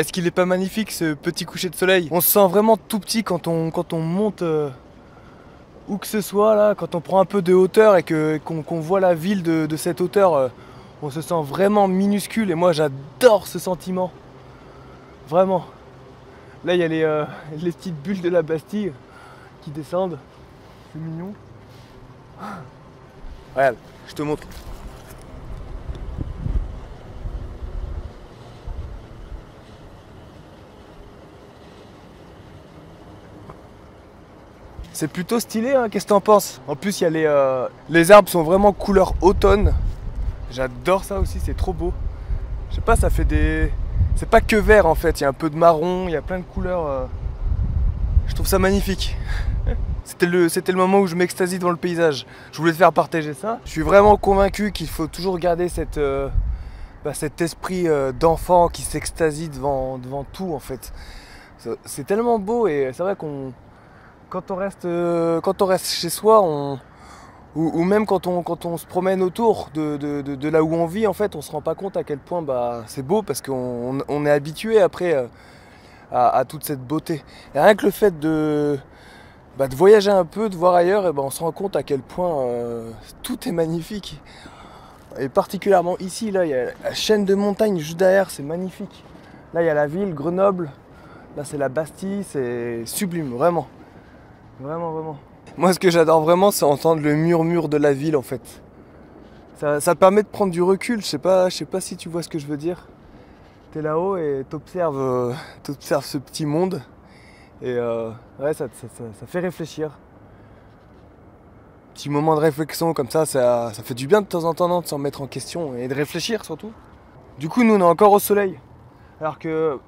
est-ce qu'il est pas magnifique ce petit coucher de soleil? On se sent vraiment tout petit quand on monte où que ce soit là, quand on prend un peu de hauteur et qu'on voit la ville de cette hauteur, on se sent vraiment minuscule et moi j'adore ce sentiment. Vraiment. Là il y a les petites bulles de la Bastille qui descendent. C'est mignon. Regarde, je te montre. C'est plutôt stylé, hein, qu'est-ce que t'en penses? En plus, il y a les arbres sont vraiment couleur automne. J'adore ça aussi, c'est trop beau. Je sais pas, ça fait des... C'est pas que vert en fait, il y a un peu de marron, il y a plein de couleurs. Je trouve ça magnifique. C'était le moment où je m'extasie devant le paysage. Je voulais te faire partager ça. Je suis vraiment convaincu qu'il faut toujours garder cet esprit d'enfant qui s'extasie devant tout en fait. C'est tellement beau et c'est vrai qu'on... Quand on reste chez soi, ou même quand on se promène autour de là où on vit, en fait, on se rend pas compte à quel point c'est beau parce qu'on est habitué après à toute cette beauté. Et rien que le fait de voyager un peu, de voir ailleurs, et on se rend compte à quel point tout est magnifique. Et particulièrement ici, là, il y a la chaîne de montagnes juste derrière, c'est magnifique. Là, il y a la ville, Grenoble. Là, c'est la Bastille, c'est sublime, vraiment. Vraiment, vraiment. Moi, ce que j'adore vraiment, c'est entendre le murmure de la ville, en fait. Ça permet de prendre du recul. Je sais pas si tu vois ce que je veux dire. T'es là-haut et t'observes ce petit monde. Et ouais, ça fait réfléchir. Petit moment de réflexion comme ça fait du bien de temps en temps de s'en mettre en question et de réfléchir surtout. Du coup, nous, on est encore au soleil. Alors que,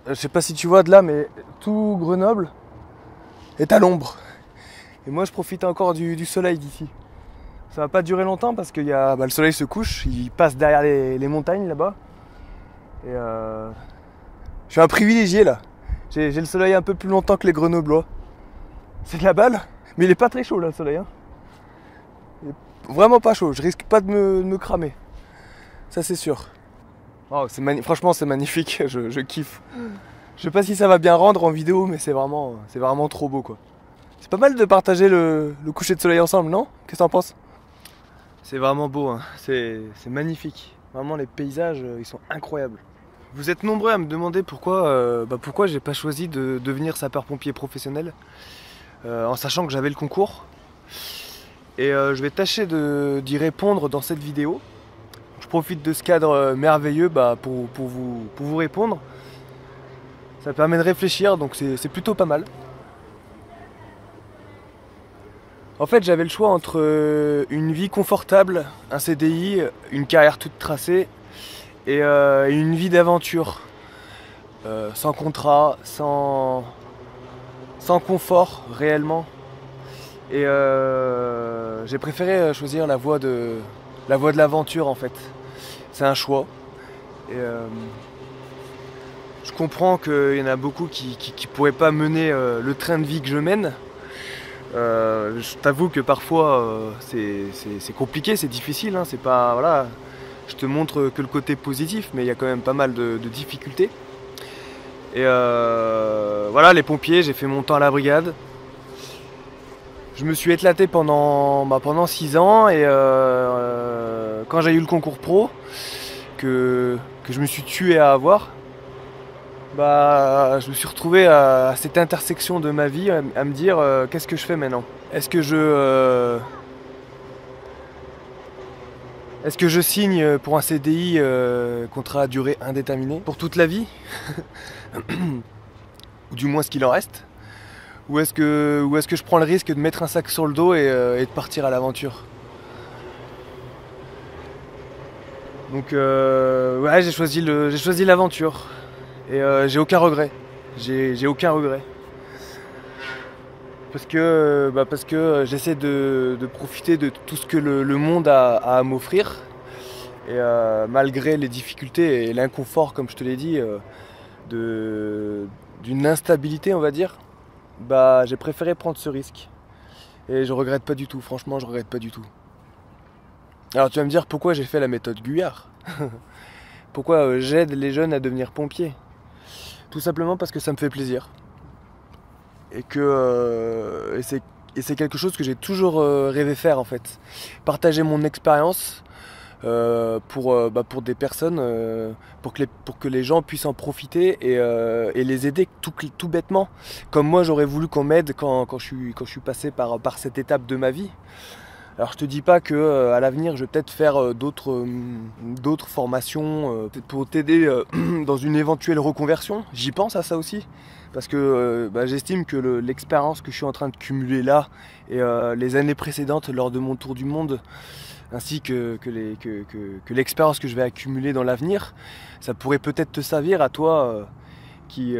je sais pas si tu vois de là, mais tout Grenoble est à l'ombre. Et moi je profite encore du soleil d'ici. Ça va pas durer longtemps parce que le soleil se couche, il passe derrière les montagnes là-bas. Et je suis un privilégié là. J'ai le soleil un peu plus longtemps que les Grenoblois. C'est de la balle, mais il est pas très chaud là le soleil. Hein. Il est vraiment pas chaud, je risque pas de me cramer. Ça c'est sûr. Oh, franchement c'est magnifique, je kiffe. Je sais pas si ça va bien rendre en vidéo, mais c'est vraiment trop beau quoi. C'est pas mal de partager le coucher de soleil ensemble, non? Qu'est-ce que t'en penses? C'est vraiment beau, hein. C'est magnifique. Vraiment les paysages, ils sont incroyables. Vous êtes nombreux à me demander pourquoi j'ai pas choisi de devenir sapeur-pompier professionnel en sachant que j'avais le concours. Et je vais tâcher d'y répondre dans cette vidéo. Je profite de ce cadre merveilleux pour vous répondre. Ça permet de réfléchir, donc c'est plutôt pas mal. En fait, j'avais le choix entre une vie confortable, un CDI, une carrière toute tracée et une vie d'aventure. Sans contrat, sans confort réellement. Et j'ai préféré choisir la voie de l'aventure en fait. C'est un choix. Et je comprends qu'il y en a beaucoup qui pourraient pas mener le train de vie que je mène. Je t'avoue que parfois c'est compliqué, c'est difficile, hein, c'est pas, voilà, je te montre que le côté positif, mais il y a quand même pas mal de difficultés. Et voilà, les pompiers, j'ai fait mon temps à la brigade. Je me suis éclaté pendant 6 ans et quand j'ai eu le concours pro, que je me suis tué à avoir, je me suis retrouvé à cette intersection de ma vie à me dire qu'est-ce que je fais maintenant? Est-ce que je signe pour un CDI contrat à durée indéterminée pour toute la vie ou du moins ce qu'il en reste, ou est-ce que je prends le risque de mettre un sac sur le dos et de partir à l'aventure? Donc ouais, j'ai choisi l'aventure. Et j'ai aucun regret. J'ai aucun regret. Parce que j'essaie de profiter de tout ce que le monde a à m'offrir. Et malgré les difficultés et l'inconfort, comme je te l'ai dit, d'une instabilité, on va dire, j'ai préféré prendre ce risque. Et je regrette pas du tout, franchement, je regrette pas du tout. Alors tu vas me dire pourquoi j'ai fait la méthode Guyard. Pourquoi j'aide les jeunes à devenir pompiers. Tout simplement parce que ça me fait plaisir. Et que c'est quelque chose que j'ai toujours rêvé faire en fait. Partager mon expérience pour des personnes, pour que les gens puissent en profiter et les aider tout bêtement. Comme moi j'aurais voulu qu'on m'aide quand je suis passé par cette étape de ma vie. Alors je te dis pas que à l'avenir je vais peut-être faire d'autres formations pour t'aider dans une éventuelle reconversion. J'y pense à ça aussi. Parce que j'estime que l'expérience que je suis en train de cumuler là et les années précédentes lors de mon tour du monde, ainsi que l'expérience que je vais accumuler dans l'avenir, ça pourrait peut-être te servir à toi qui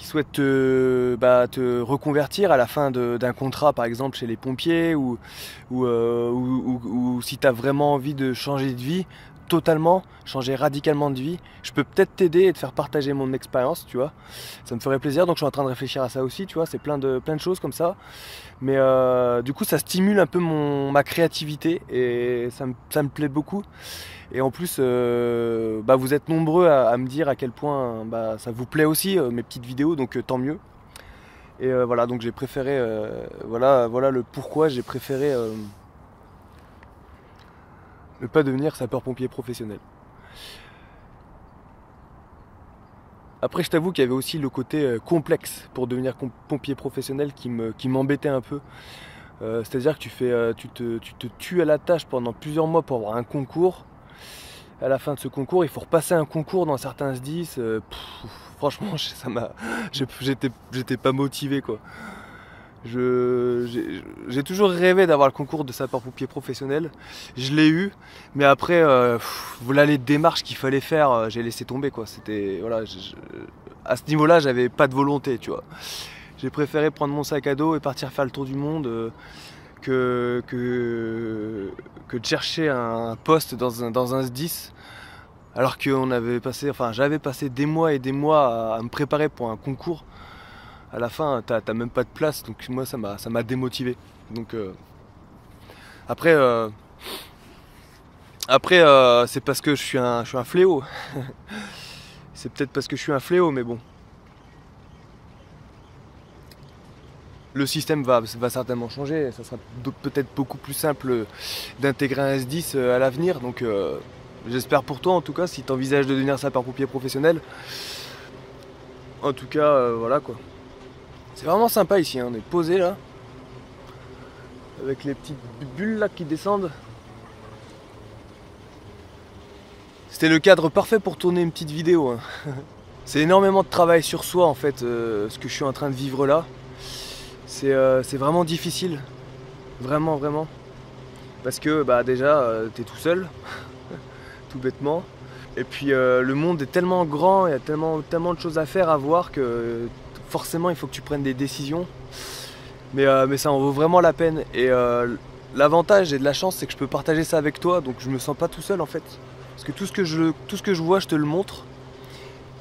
souhaite te reconvertir à la fin d'un contrat, par exemple chez les pompiers, ou si tu as vraiment envie de changer de vie, totalement, changer radicalement de vie, je peux peut-être t'aider et te faire partager mon expérience, tu vois. Ça me ferait plaisir, donc je suis en train de réfléchir à ça aussi, tu vois, c'est plein de choses comme ça. Mais du coup ça stimule un peu ma créativité et ça me plaît beaucoup. Et en plus vous êtes nombreux à me dire à quel point ça vous plaît aussi mes petites vidéos, donc tant mieux. Et voilà, donc j'ai préféré, voilà le pourquoi j'ai préféré ne pas devenir sapeur-pompier professionnel. Après je t'avoue qu'il y avait aussi le côté complexe pour devenir pompier professionnel qui m'embêtait un peu. C'est-à-dire que tu te tues à la tâche pendant plusieurs mois pour avoir un concours. À la fin de ce concours, il faut repasser un concours dans certains SDIS. Franchement, j'étais pas motivé quoi. J'ai toujours rêvé d'avoir le concours de sapeur-pompier professionnel. Je l'ai eu, mais après, voilà les démarches qu'il fallait faire, j'ai laissé tomber quoi. C'était voilà, à ce niveau-là, j'avais pas de volonté, tu vois. J'ai préféré prendre mon sac à dos et partir faire le tour du monde que de chercher un poste dans un SDIS. Alors que j'avais passé des mois et des mois à me préparer pour un concours. À la fin, t'as même pas de place, donc moi ça m'a démotivé. Donc après c'est parce que je suis un fléau. C'est peut-être parce que je suis un fléau, mais bon. Le système va certainement changer, ça sera peut-être beaucoup plus simple d'intégrer un SDIS à l'avenir, donc j'espère pour toi en tout cas, si tu envisages de devenir sapeur-pompier professionnel. En tout cas, voilà quoi. C'est vraiment sympa ici, hein. On est posé là, avec les petites bulles là qui descendent. C'était le cadre parfait pour tourner une petite vidéo, hein. C'est énormément de travail sur soi en fait, ce que je suis en train de vivre là. C'est vraiment difficile, vraiment. Parce que déjà t'es tout seul, tout bêtement. Et puis le monde est tellement grand, il y a tellement de choses à faire, à voir que forcément il faut que tu prennes des décisions. Mais ça en vaut vraiment la peine. Et l'avantage et de la chance, c'est que je peux partager ça avec toi, donc je me sens pas tout seul en fait. Parce que tout ce que je vois, je te le montre.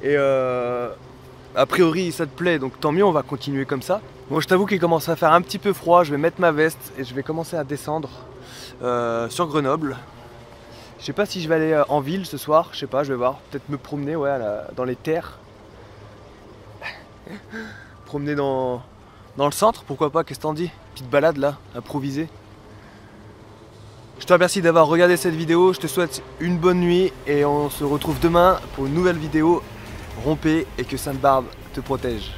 Et a priori ça te plaît, donc tant mieux, on va continuer comme ça. Bon, je t'avoue qu'il commence à faire un petit peu froid, je vais mettre ma veste et je vais commencer à descendre sur Grenoble. Je sais pas si je vais aller en ville ce soir, je sais pas, je vais voir. Peut-être me promener dans les terres. Promener dans le centre, pourquoi pas, qu'est-ce que t'en dis? Petite balade là, improvisée. Je te remercie d'avoir regardé cette vidéo, je te souhaite une bonne nuit et on se retrouve demain pour une nouvelle vidéo. Rompez et que Sainte-Barbe te protège.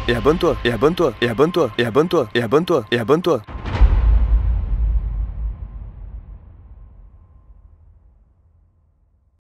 Et abonne-toi, et abonne-toi, et abonne-toi, et abonne-toi, et abonne-toi, et abonne-toi.